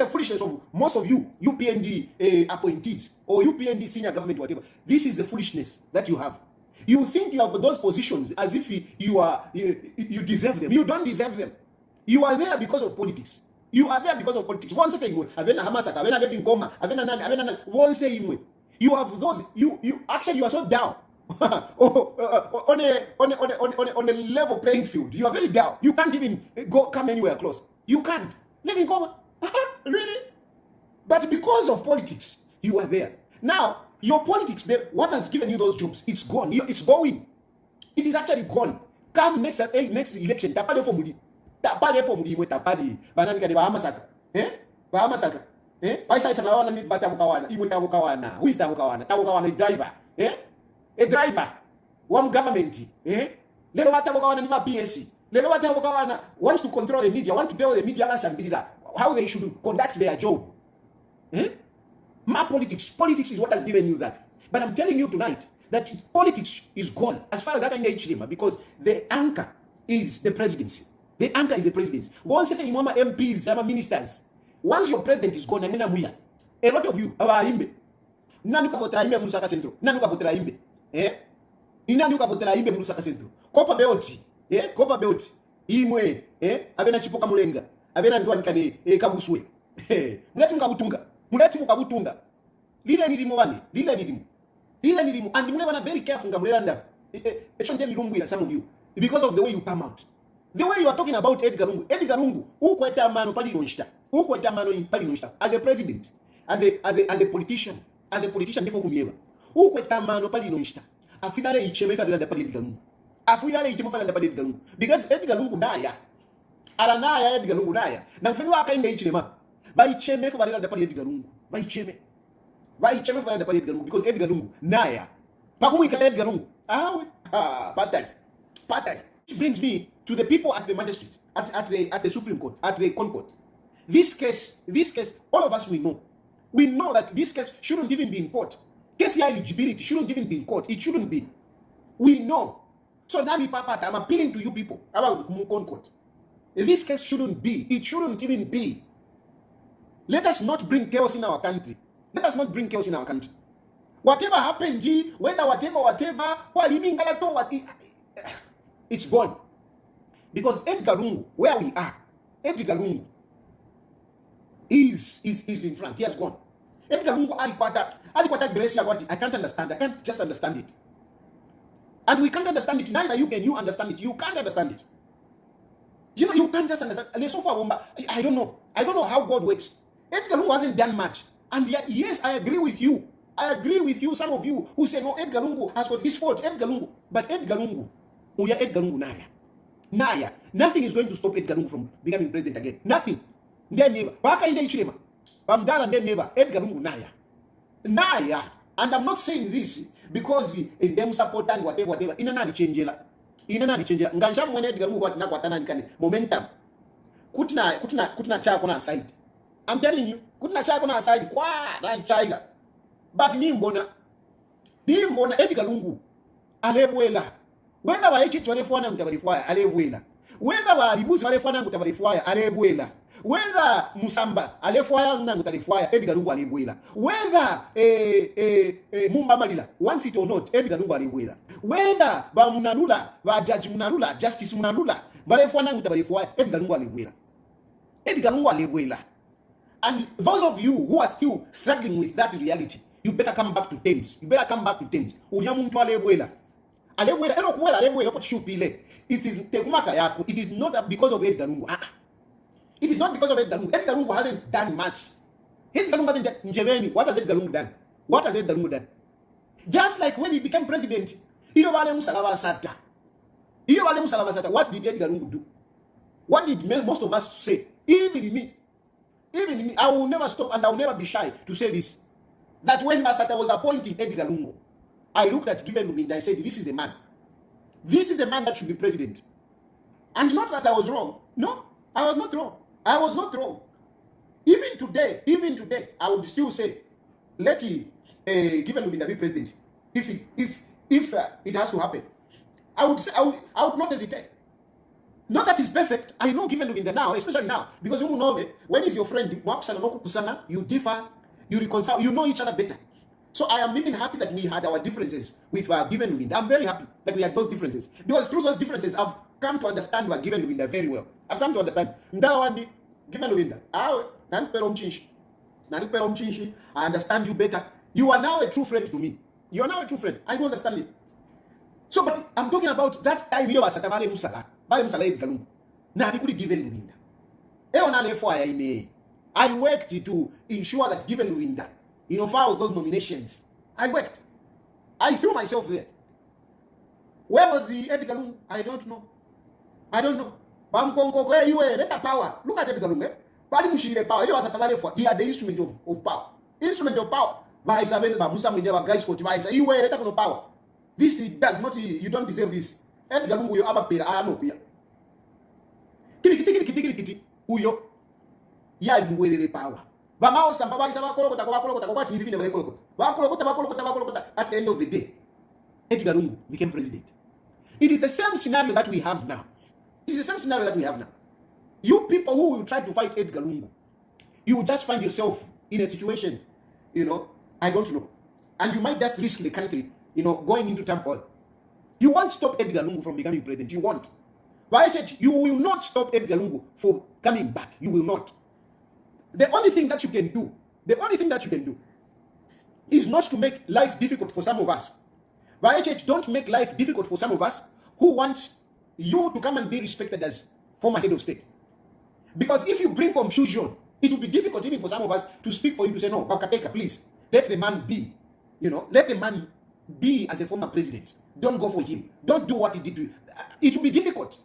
the foolishness of most of you UPND appointees or UPND senior government, whatever. This is the foolishness that you have. You think you have those positions as if you deserve them. You don't deserve them. You are there because of politics. You are there because of politics. Once avena hamasaka, avena living coma, avena nani, avena nani. One say you have those. You actually you are so down on a level playing field. You are very down. You can't even come anywhere close. You can't. Living coma. Really? But because of politics, you are there. Now, your politics, what has given you those jobs? It's gone. It's going. It is actually gone. Come next election, tapade for mudi. Tapade for mudi, tapade. Banani kani bahamasaka. Bahamasaka. Paisa isa lawana ni batamukawana. Imu tamukawana. Who is tamukawana? Tamukawana is driver. A driver. One government. Lelo watamukawana ni PSC. Lelo watamukawana wants to control the media, want to tell the media how they should conduct their job. My politics is what has given you that. But I'm telling you tonight that politics is gone as far as that engagement, because the anchor is the presidency. The anchor is the presidency. Once if you MPs, some ministers, once your president is gone, a lot of you are imbe. Nanuka votera imbe Musaka Centro. Nanuka votera imbe. Inanuka votera imbe Musaka Centro. Kopa beoti. Kopa beoti. Imwe. Avena chipoka mulenga. Avena ntwani kane kabuswe. Mulati mukabutunga. Lile nilimu bani. And mule bana very careful ngamulelanda. Some of you, because of the way you come out. The way you are talking about Edgar Lungu, ukweta mano pali nonshita. As a president, as a politician before kumieba. Ukweta mano pali nonshita. Afidale icheme fadela pali Edgar Lungu. Because Edgar Lungu naya. Aranaya Edgar Lungu naya. Na mfano akaenda ichema. Baicheme fadela pali Edgar Lungu. Baicheme fadela pali Edgar Lungu because Edgar Lungu naya. Pakumika Edgar Lungu. Patali. Which brings me to the people at the magistrate, at the Supreme Court, at the Concord. This case, all of us we know that this case shouldn't even be in court. Case eligibility shouldn't even be in court. It shouldn't be. We know. So now I'm appealing to you people about Concord. This case shouldn't be. It shouldn't even be. Let us not bring chaos in our country. Whatever happened, whatever, it's gone. Because Edgar Lungu, where we are, Edgar Lungu is in front. He has gone. Edgar Lungu alikwata grace ya what I can't understand. I can't just understand it. And we can't understand it. Neither you understand it. You can't understand it. You can't just understand. I don't know how God works. Edgar Lungu hasn't done much. And yet, yes, I agree with you. Some of you who say, no, Edgar Lungu has got his fault. But Edgar Lungu, Naya. Nothing is going to stop Edgar Lungu from becoming president again. Nothing. Then never. Edgar Lungu Naya. And I'm not saying this because in them support and whatever. Inana change. Nganja mwene Edgar Lungu nakwatana nkani momentum. Kutna chako na side. I'm telling you, kutna chako na side kwa na China. But nimbona Edgar Lungu alebwela. Whether ba echi twalefwana ngutabalifuaya alebwela. Whether ba ribuzi walefwana ngutabalifuaya alebwela. Whether Musamba alefuaya ngutalifuaya Edgar Lungu alebwela. Whether Mumba Malila wants it or not Edgar Lungu alebwela. Whether ba Munalula ba Judge Munalula Justice Munalula balefwana ngutabalifuaya Edgar Lungu alebwela. And those of you who are still struggling with that reality, you better come back to Thames. Unyamuntu alebwela. It is tekumaka yako. It is not because of Edgar Lungu. It is not because of Edgar Lungu. Edgar Lungu hasn't done much. Edgar Lungu hasn't done. Njeveni, what has Edgar Lungu done? Just like when he became president, what did Edgar Lungu do? What did most of us say? Even me, I will never stop and I will never be shy to say this. That when Masata was appointing Edgar Lungu, I looked at Given Lubinda and I said, this is the man. This is the man that should be president. And not that I was wrong. No, I was not wrong. Even today, I would still say, let Given Lubinda be president. If it has to happen. I would not hesitate. Not that it's perfect. I know given in the now, especially now, because you know when is your friend, you differ, you reconcile, you know each other better. So I am even happy that we had our differences with given wind. I'm very happy that we had those differences, because through those differences, I've come to understand our given wind very well. I've come to understand given wind. I understand you better. You are now a true friend to me. You are now a true friend. I do understand it. So, but I'm talking about that time you was at Vale Musala Galum. Now, I could given wind. I worked to ensure that given wind, files those nominations. I worked. I threw myself there. Where was the Edgar Galum? I don't know. Where you were, let the power. Look at Edgar Galum. Power. He was at Vale for. He had the instrument of power. Instrument of power. By Isabel, by Musa, guys, you were let no power. This does not, you don't deserve this. Edgar Lungu, you have a pair. I know. Kiti. Uyo. Ya mwere power. Bamao Samba is about what you live in at the end of the day. Edgar Lungu became president. It is the same scenario that we have now. You people who will try to fight Edgar Lungu, you will just find yourself in a situation, I don't know. And you might just risk the country, going into turmoil. You won't stop Edgar Lungu from becoming president. You won't. But you will not stop Edgar Lungu from coming back. You will not. The only thing that you can do is not to make life difficult for some of us. But don't make life difficult for some of us who want you to come and be respected as former head of state. Because if you bring confusion, it will be difficult even for some of us to speak for you to say, no, Bakateka, please, let the man be. Let the man be as a former president. Don't go for him. Don't do what he did to you. It will be difficult.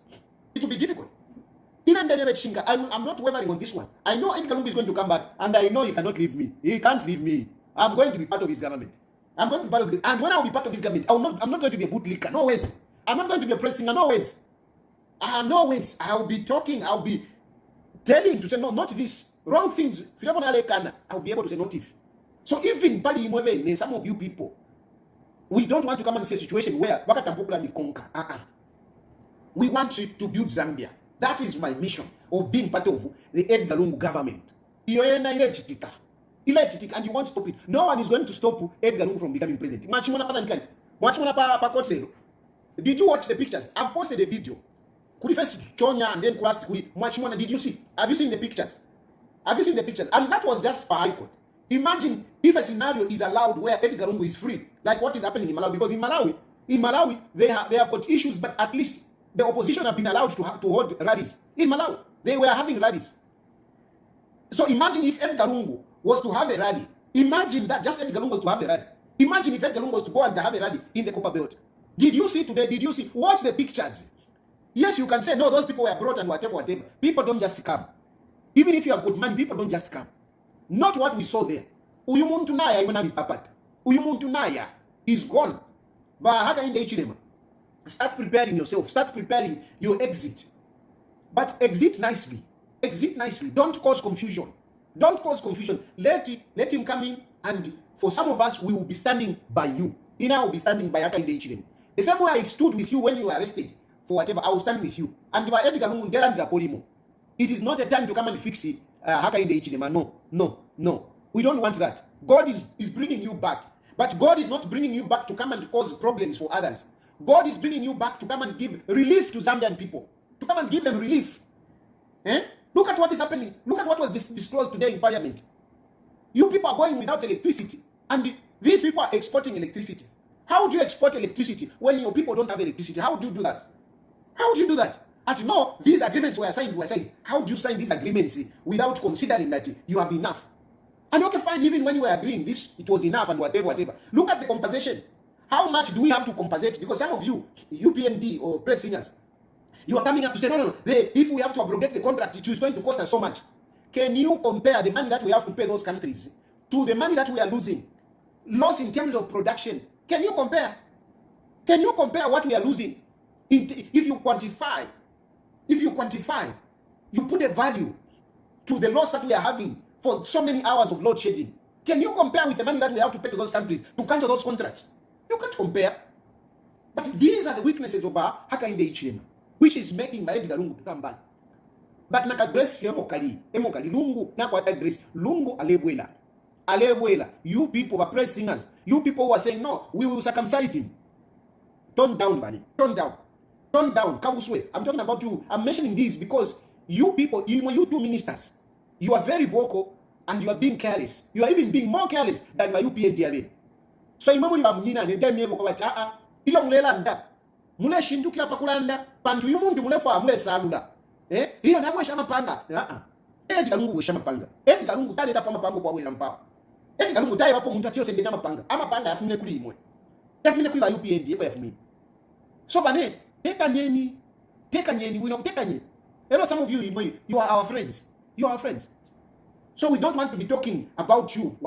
I'm not wavering on this one. I know Edgar Lungu is going to come back, and I know he cannot leave me. He can't leave me. I'm going to be part of his government. And when I will be part of his government, I'm not going to be a bootlicker. No ways. I'm not going to be a press singer. No ways. No ways. I'll be talking. I'll be telling to say, no, not this. Wrong things. I'll be able to say, not if. So even some of you people, we don't want to come and see a situation where we conquer. We want to build Zambia. That is my mission of being part of the Edgar Lungu government. And you won't stop it. No one is going to stop Edgar Lungu from becoming president. Did you watch the pictures? I've posted a video. And then did you see? Have you seen the pictures? And that was just for High Court. Imagine if a scenario is allowed where Edgar Lungu is free, like what is happening in Malawi. Because in Malawi, they have got issues, but at least the opposition have been allowed to hold rallies. In Malawi, they were having rallies. So imagine if Edgar Lungu was to have a rally. Imagine that, just Edgar Lungu was to have a rally. Imagine if Edgar Lungu was to go and have a rally in the Copper Belt. Did you see today? Did you see? Watch the pictures. Yes, you can say, no, those people were brought and whatever. People don't just come. Even if you have good money, people don't just come. Not what we saw there. Uyumuntunaya is gone. Start preparing yourself. Start preparing your exit. But exit nicely. Don't cause confusion. Let him come in, and for some of us, we will be standing by you. Ina will be standing by Haka Inde. The same way I stood with you when you were arrested for whatever, I will stand with you. And by Edgar Lungu Ngerandra Polimo. It is not a time to come and fix it. Haka Inde. No. We don't want that. God is bringing you back. But God is not bringing you back to come and cause problems for others. God is bringing you back to come and give relief to Zambian people. To come and give them relief. Look at what is happening. Look at what was disclosed today in Parliament. You people are going without electricity. And these people are exporting electricity. How do you export electricity when your people don't have electricity? How do you do that? And no, these agreements were signed. How do you sign these agreements without considering that you have enough? And okay, fine, even when you were agreeing this, it was enough and whatever. Look at the compensation. How much do we have to compensate? Because some of you, UPND or press singers, you are coming up to say, no, if we have to abrogate the contract, it is going to cost us so much. Can you compare the money that we have to pay those countries to the money that we are losing? Loss in terms of production. Can you compare? What we are losing? If you quantify, you put a value to the loss that we are having for so many hours of load shedding. Can you compare with the money that we have to pay to those countries to cancel those contracts? You can't compare. But these are the weaknesses of our Haka Inde. which is making my Edgar Lungu to come back. But naka grace emokali Lungu nakwata grace Lungu alebwela. You people are praise singers. You people who are saying no, we will circumcise him. Turn down, Bani. Turn down. Kabuswe. I'm talking about you. I'm mentioning this because you people, you two ministers, you are very vocal and you are being careless. You are even being more careless than my UPND. So imamuli bamnyina ndemye boko bati ilo mulela nda. Mule shindu kila pakulanda pantu yumuntu mulefa mule salula. Hiyo ngabwe shama panga. Edgar Lungu shama panga. Edgar Lungu tale tapa mapango kwa wela mpapa. Edgar Lungu tale wapo muntu atio sende na mapanga. Ama panga yafune kuli imwe. Yafune kuli ba UPND eko yafune. So bane, take nyeni, we know take nyeni. Hello, some of you are our friends. You are our friends. So we don't want to be talking about you.